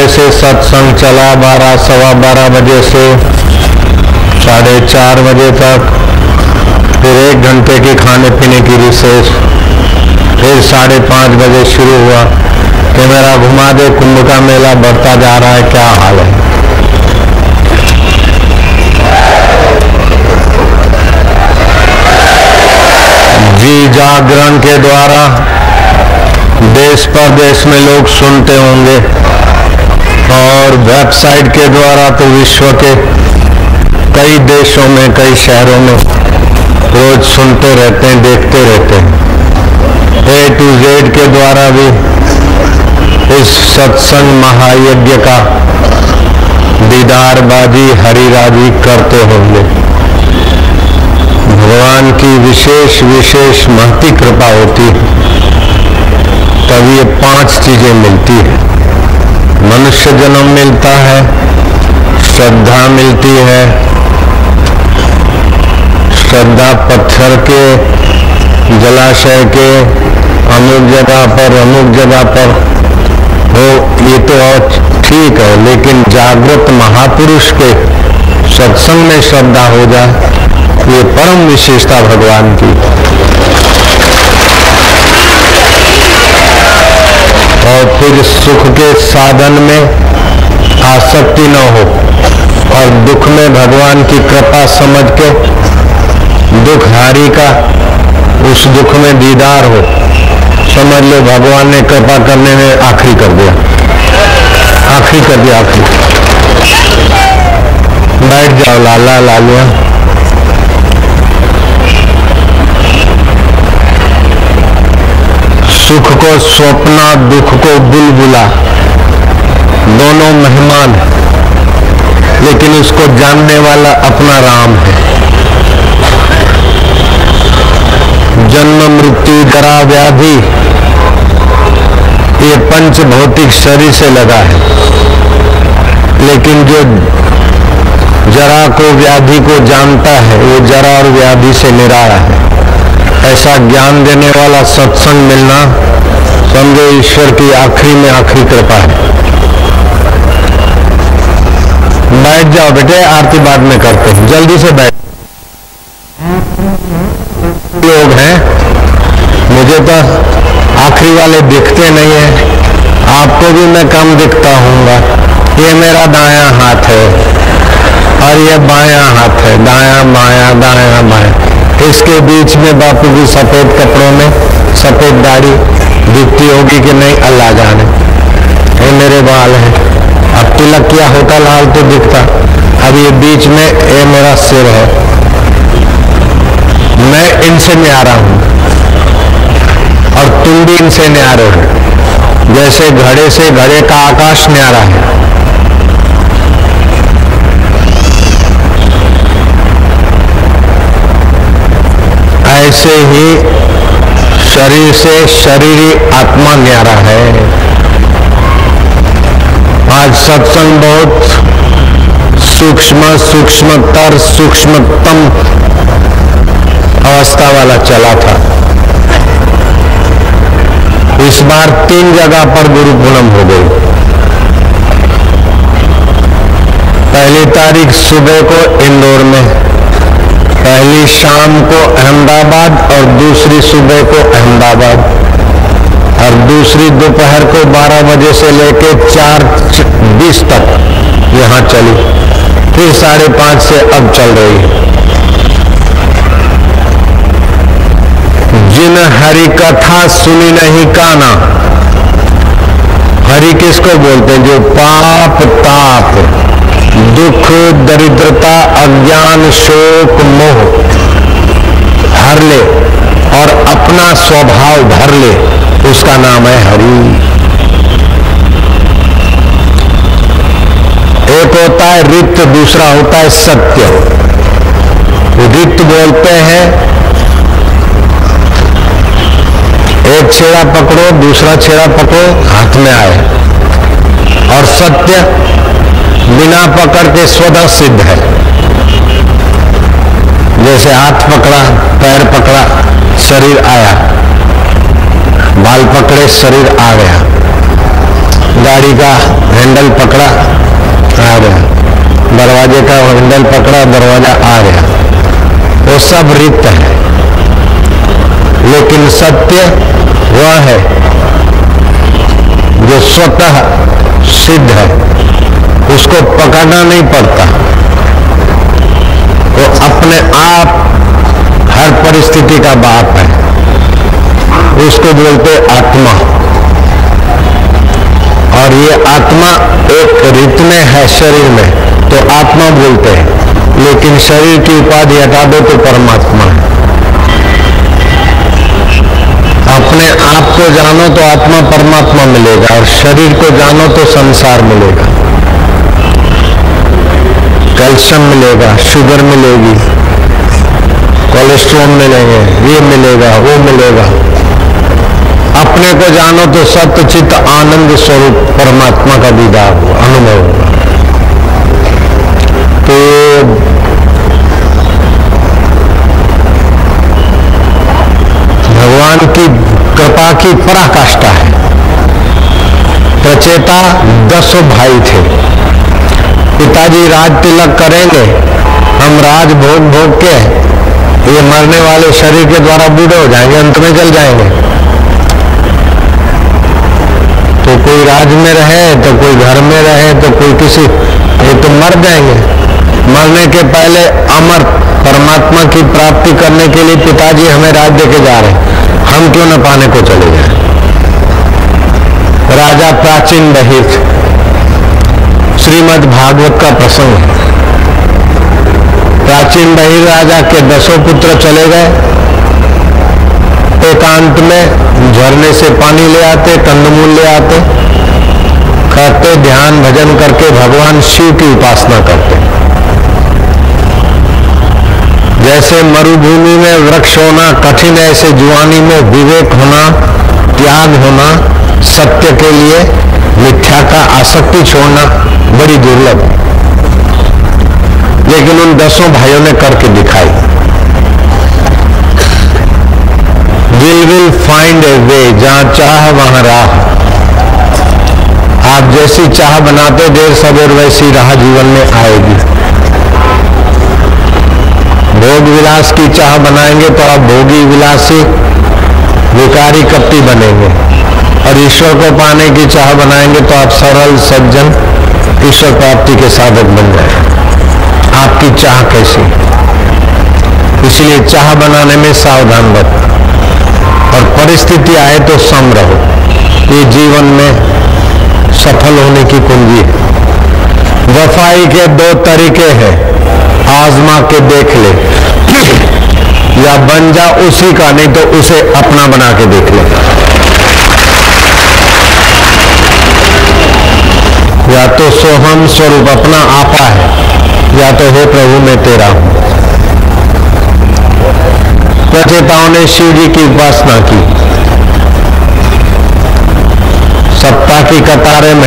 बजे से सत्संग चला, 12 सवा 12 बजे से 4:30 बजे तक, फिर 1 घंटे की खाने पीने की रिसेस, फिर 5:30 बजे शुरू हुआ कि मेरा घुमा दे, कुंभ का मेला बढ़ता जा रहा है, क्या हाल है। जी जागरण के द्वारा देश परदेश में लोग सुनते होंगे और वेबसाइट के द्वारा तो विश्व के कई देशों में, कई शहरों में रोज सुनते रहते हैं, देखते रहते हैं। A to Z के द्वारा भी इस सत्संग महायज्ञ का दीदारबाजी हरिराजी करते होंगे। भगवान की विशेष विशेष महती कृपा होती है, तब ये 5 चीजें मिलती है। मनुष्य जन्म मिलता है, श्रद्धा मिलती है, श्रद्धा पत्थर के जलाशय के अमुक जगह पर हो, ये तो और ठीक है, लेकिन जागृत महापुरुष के सत्संग में श्रद्धा हो जाए, ये परम विशेषता भगवान की। और फिर सुख के साधन में आसक्ति न हो और दुख में भगवान की कृपा समझ के दुख हारी का उस दुख में दीदार हो, समझ लो भगवान ने कृपा करने में आखिरी कर दिया। बैठ जाओ लाला लालिया। सुख को स्वप्ना, दुख को बुलबुला, दोनों मेहमान, लेकिन उसको जानने वाला अपना राम है। जन्म मृत्यु जरा व्याधि ये पंच भौतिक शरीर से लगा है, लेकिन जो जरा को व्याधि को जानता है वो जरा और व्याधि से निराला है। ऐसा ज्ञान देने वाला सत्संग मिलना समझो ईश्वर की आखिरी में आखिरी कृपा है। बैठ जाओ बेटे, आरती बाद में करते हैं, जल्दी से बैठ। लोग हैं, मुझे तो आखिरी वाले दिखते नहीं है, आपको भी मैं कम दिखता हूँगा। ये मेरा दायां हाथ है और ये बायां हाथ है, दायां बायां दायां बायां। इसके बीच में बापू भी सफेद कपड़ों में, सफेद दाढ़ी दिखती होगी कि नहीं अल्लाह जाने। ये मेरे बाल हैं, अब तिलक किया होता लाल तो दिखता। अब ये बीच में ये मेरा सिर है, मैं इनसे न्यारा हूं और तुम भी इनसे न्यारे हो। जैसे घड़े से घड़े का आकाश न्यारा है, ऐसे ही शरीर से शरीरी आत्मा न्यारा है। आज सत्संग बहुत सूक्ष्मतर सूक्ष्मतम अवस्था वाला चला था। इस बार 3 जगह पर गुरु पूनम हो गई। पहली तारीख सुबह को इंदौर में, पहली शाम को अहमदाबाद और दूसरी सुबह को अहमदाबाद, और दूसरी दोपहर को 12 बजे से लेके 4:20 तक यहाँ चली, फिर 5:30 से अब चल रही है। जिन हरि कथा सुनी नहीं काना, हरि किसको बोलते हैं? जो पाप ताप दुख दरिद्रता अज्ञान शोक मोह हर ले और अपना स्वभाव भर ले, उसका नाम है हरि। एक होता है रित, दूसरा होता है सत्य। रित बोलते हैं एक छेड़ा पकड़ो दूसरा छेड़ा पकड़ो हाथ में आए, और सत्य बिना पकड़ के स्वतः सिद्ध है। जैसे हाथ पकड़ा पैर पकड़ा शरीर आया, बाल पकड़े शरीर आ गया। गाड़ी का हैंडल पकड़ा, आ गया, दरवाजे का हैंडल पकड़ा, दरवाजा आ गया, वो सब रित है। लेकिन सत्य वह है जो स्वतः सिद्ध है, उसको पकड़ना नहीं पड़ता, वो अपने आप हर परिस्थिति का बाप है। उसको बोलते आत्मा, और ये आत्मा एक रित में है शरीर में, तो आत्मा बोलते हैं। लेकिन शरीर की उपाधि हटा दो तो परमात्मा है। अपने आप को जानो तो आत्मा परमात्मा मिलेगा, और शरीर को जानो तो संसार मिलेगा, कैल्शियम मिलेगा, शुगर मिलेगी, कोलेस्ट्रॉल मिलेंगे, ये मिलेगा, वो मिलेगा। अपने को जानो तो सत्य चित्त आनंद स्वरूप परमात्मा का दीदार हो, अनुभव होगा। तो भगवान की कृपा की पराकाष्ठा है। प्रचेता 10 भाई थे। पिताजी राज तिलक करेंगे, हम राज भोग भोग के ये मरने वाले शरीर के द्वारा बूढ़े हो जाएंगे, अंत में जल जाएंगे। तो कोई राज में रहे तो कोई घर में रहे तो कोई किसी, ये तो मर जाएंगे। मरने के पहले अमर परमात्मा की प्राप्ति करने के लिए पिताजी हमें राज देके जा रहे हैं, हम क्यों न पाने को चले जाएं। राजा प्राचीन बहिर, श्रीमद् भागवत का प्रसंग है। प्राचीन बहिर राजा के 10 पुत्र चले गए। एकांत में झरने से पानी ले आते, कंदमूल ले आते, खाते, ध्यान भजन करके भगवान शिव की उपासना करते। जैसे मरुभूमि में वृक्ष होना कठिन है, ऐसे जुआनी में विवेक होना, त्याग होना, सत्य के लिए मिथ्या का आसक्ति छोड़ना बड़ी दुर्लभ है। लेकिन उन 10 भाइयों ने करके दिखाई। विल फाइंड ए वे, जहां चाह वहां राह। आप जैसी चाह बनाते देर सवेर वैसी राह जीवन में आएगी। भोग विलास की चाह बनाएंगे तो आप भोगी विलासी विकारी कपटी बनेंगे, और ईश्वर को पाने की चाह बनाएंगे तो आप सरल सज्जन ईश्वर प्राप्ति के साधक बन जाएंगे। आपकी चाह कैसी? इसलिए चाह बनाने में सावधान रहो, और परिस्थिति आए तो सम रहो। ये जीवन में सफल होने की कुंजी है। वफाई के 2 तरीके हैं, आजमा के देख ले, या बन जा उसी का, नहीं तो उसे अपना बना के देख ले। या तो सोहम स्वरूप अपना आपा है, या तो हे प्रभु मैं तेरा हूं। प्रचेताओं ने शिव जी की उपासना की। सप्ताह की कतारें